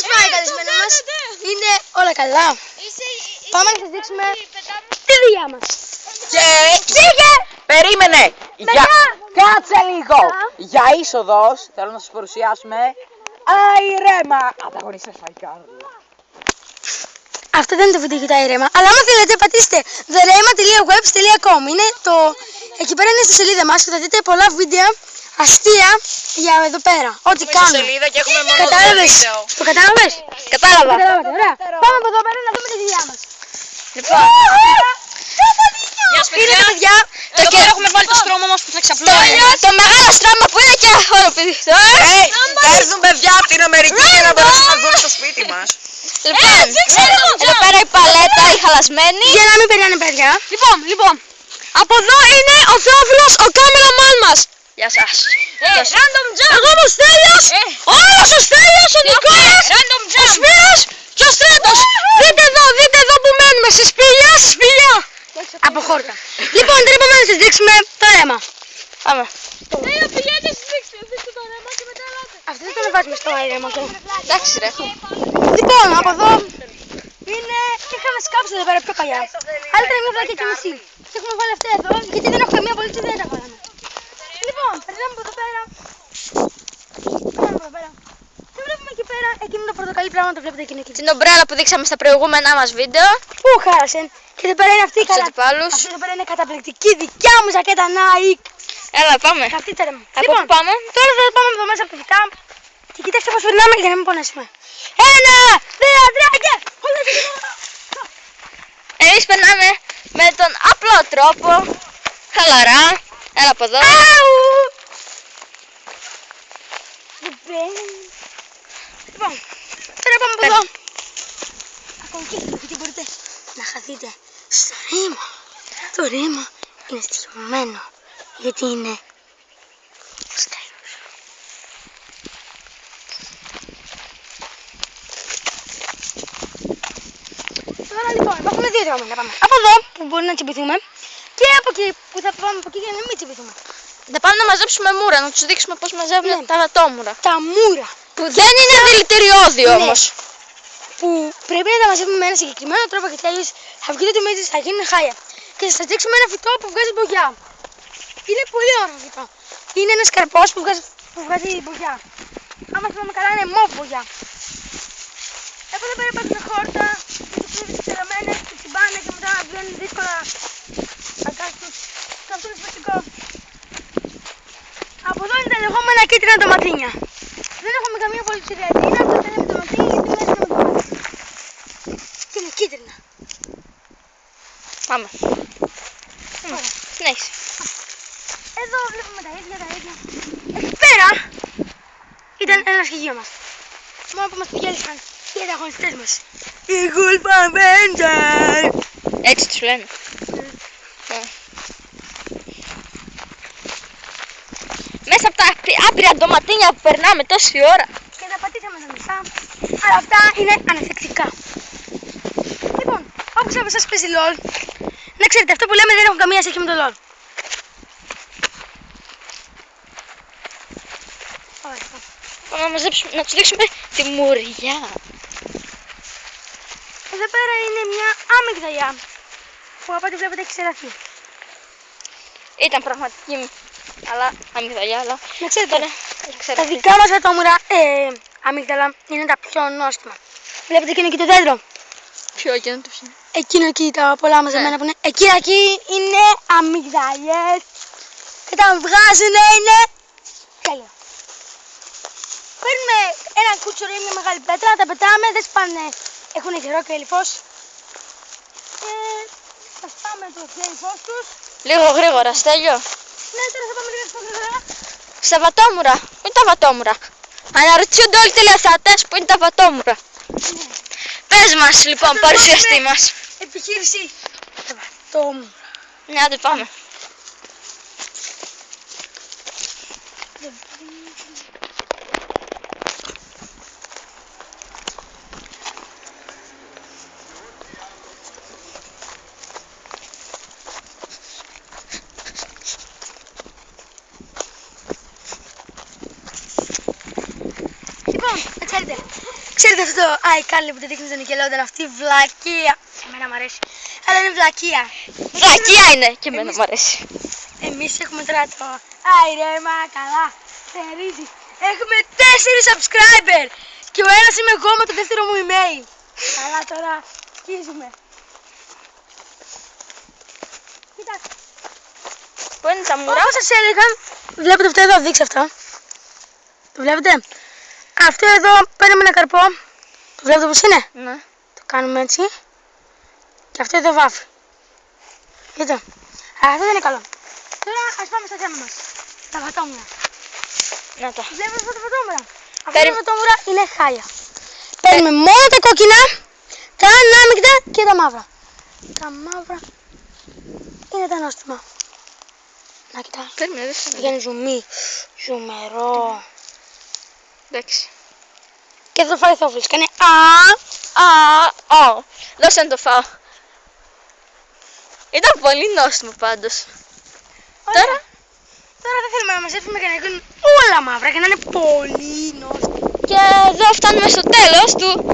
Πώς πάει καλεσμένο μας? Είναι όλα καλά. Πάμε να σας δείξουμε τη δουλειά μας. Και περίμενε! Κάτσε λίγο! Για είσοδος θέλω να σας παρουσιάσουμε Αϊρέμα! Ανταγωνιστές φαϊκάρδια. Αυτό δεν είναι το βίντεο για τα ηρέμα, αλλά άμα θέλετε πατήστε therema.webs.com. Είναι το... Εκεί πέρα είναι στη σελίδα μας και θα δείτε πολλά βίντεο αστεία για εδώ πέρα. Ό,τι κάνουμε. Σελίδα και έχουμε μόνο Κατάλαβες? Το κατάλαβες? Κατάλαβα. Ωραία. Πάμε από εδώ πέρα να δούμε τη δουλειά μας. Λοιπόν, Είναι τα παιδιά. εδώ πέρα έχουμε βάλει το στρώμα μας που θα ξαπλώνει. Το μεγάλο στρώμα που είναι και οροπηδί. Θα έρθουν παιδιά από την Αμερική για να μπορέσουν να δουν το σπίτι μας. Λοιπόν, εδώ πέρα η παλέτα, η χαλασμένη. Για να μην περνάνε παιδιά. Λοιπόν, Από εδώ είναι ο Θεόφιλος, ο κάμεραμάν μας. γεια σας. Random jump. Εγώ είμαι ο Στέλιος, όλος ο Στέλιος, ο Νικόλας, ο Σπύρος και ο Στράτος. Δείτε εδώ που μένουμε, στη σπηλιά. Από χόρτα. Λοιπόν, τώρα πάμε να σας δείξουμε το ρέμα. Πάμε. Πηγαίνετε στις δείξτε το ρέμα και μετά ελάτε. Αυτό δεν το ανεβάζουμε στο ρέμα. Εντάξει ρε. Λοιπόν, από εδώ είναι... Είχαμε σκάψει εδώ πέρα πιο παλιά. Άλλη ήταν μια βλάκια και μισή. Και έχουμε βάλει αυτά εδώ, γιατί δεν έχω καμία απολύτως, δεν τα βάλαμε. Λοιπόν, περνάμε από εδώ πέρα. Πάμε από εδώ πέρα. Και βλέπουμε εκεί πέρα εκείνο το πορτοκαλί πράγμα, το βλέπετε εκείνο εκεί. Την ομπρέλα που δείξαμε στα προηγούμενά μας βίντεο. Πού χάρασεν. Και εδώ πέρα είναι αυτή η Στους καλά. αντιπάλους. Αυτή εδώ πέρα είναι καταπληκτική δικιά μου ζακέτα Nike. Έλα πάμε. Αυτή τα ρέμα. Από Λοιπόν, πού πάμε? τώρα θα πάμε εδώ μέσα από το δικάμ. Και κοιτάξτε πώς περνάμε για να μην πονέσουμε. 1, 2, 3 και... Εμείς περνάμε με τον απλό τρόπο. Χαλαρά. Έλα από εδώ. Λοιπόν, τώρα πάμε από εδώ. Ακολουθήστε γιατί μπορείτε να χαθείτε στο ρήμα. Το ρήμα είναι στοιχειωμένο γιατί είναι σκайлος. Τώρα λοιπόν υπάρχουν δύο δρόμοι να πάμε. Από εδώ που μπορεί να τσιμπηθούμε και από εκεί που θα πάμε από εκεί για να μην τσιμπηθούμε. Θα πάμε να μαζέψουμε μούρα, να τους δείξουμε πώς μαζεύουν Ναι. τα λατόμουρα. Τα μούρα. Που δεν είναι δηλητηριώδη Ναι. όμως. Που πρέπει να τα μαζεύουμε με ένα συγκεκριμένο τρόπο γιατί αλλιώς θα βγει το τιμίδι, θα γίνουν χάλια. Και θα σας δείξουμε ένα φυτό που βγάζει μπογιά. Είναι πολύ ωραίο φυτό. Είναι ένας καρπός που βγάζει μπογιά. Άμα θυμάμαι καλά είναι μοβ μπογιά. Από εδώ πέρα υπάρχουν χόρτα, που τους ξεραμένες, που τσιμπάνε και μετά βγαίνουν δύσκολα αγκάστους. Και αυτό είναι σημαντικό. Από εδώ είναι τα λεγόμενα κίτρινα ντοματίνια. Δεν έχουμε καμία απολύτως ιδέα τι είναι, αυτό είναι ντοματίνια γιατί μοιάζει με ντομάτι. Και είναι κίτρινα. Πάμε. Συνέχισε. Εδώ βλέπουμε τα ίδια. Εκεί πέρα ήταν ένα σχηγείο μας. Μόνο που μας διέλυσαν οι ανταγωνιστές μας. Οι Gulf Avenger. Έτσι τους λένε. Μέσα από τα άπειρα ντοματίνια που περνάμε τόση ώρα. Και τα πατήσαμε στα μισά, αλλά αυτά είναι ανεφεκτικά. Λοιπόν, όπως από εσάς παίζει LOL, να ξέρετε αυτό που λέμε δεν έχουν καμία σχέση με το LOL. Ωραία. Πάμε να μαζέψουμε, να τους δείξουμε τη μουριά. Εδώ πέρα είναι μια άμυγδαλιά που από ό,τι βλέπετε έχει ξεραθεί. Ήταν πραγματική, αλλά αμυγδαλιά, αλλά Να ξέρετε, τώρα έχει τα ξεραθεί. δικά μας ατόμουρα αμύγδαλα είναι τα πιο νόστιμα. Βλέπετε εκείνο εκεί το δέντρο. Ποιο εκείνο τους είναι? Εκείνο εκεί τα πολλά μαζεμένα που είναι. Εκείνα εκεί είναι αμυγδαλιές. Και τα βγάζουν είναι τέλειο. Παίρνουμε ένα κουτσουρί, μια μεγάλη πέτρα, τα πετάμε, δεν σπάνε, έχουν γερό και ελιφός. Και θα σπάμε το ελιφός τους. Λίγο γρήγορα, Στέλιο. Ναι, τώρα θα πάμε λίγο πιο γρήγορα. Στα βατόμουρα. Πού είναι τα βατόμουρα? Αναρωτιούνται όλοι οι τηλεθεατές που είναι τα βατόμουρα. Ναι. Πες μας λοιπόν, Τώρα παρουσιαστή πάμε. μας. Επιχείρηση. Τα βατόμουρα. Ναι, άντε πάμε. Λοιπόν, έτσι Ξέρετε αυτό το iCarly που το δείχνει στο Nickelodeon, αυτή η βλακεία. Εμένα μου αρέσει. Αλλά είναι βλακεία. Βλακεία είναι και εμένα μου αρέσει. Εμείς έχουμε τώρα το άιρεμα καλά. Θερίζει. Έχουμε 4 subscriber. Και ο ένας είμαι εγώ με το δεύτερο μου email. Καλά τώρα. Αρχίζουμε. Κοιτάξτε. Πού είναι τα μουρά? Όπως σας έλεγα, βλέπετε αυτό εδώ, δείξτε αυτό. Το βλέπετε. Αυτό εδώ παίρνουμε ένα καρπό. Το βλέπετε πως είναι. Ναι. Το κάνουμε έτσι. Και αυτό εδώ βάφει. Κοίτα. Αυτό δεν είναι καλό. Τώρα ας πάμε στο θέμα μας. Τα βατόμουρα. Να τα. Βλέπετε αυτά τα βατόμουρα. Αυτά Περι- τα βατόμουρα είναι χάλια. Παίρνουμε μόνο τα κόκκινα, τα ανάμεικτα και τα μαύρα. Τα μαύρα είναι τα νόστιμα. Να κοιτά. Περίμενε, δεν σου Βγαίνει ζουμί. Ζουμερό. Εντάξει. Και θα το φάει Θόφιλς. Κάνει Δώσε να το φάω. Ήταν πολύ νόστιμο πάντως. Ωραία. Τώρα. Τώρα δεν θέλουμε να μαζέψουμε και να γίνουν όλα μαύρα και να είναι πολύ νόστιμα. Και εδώ φτάνουμε στο τέλος του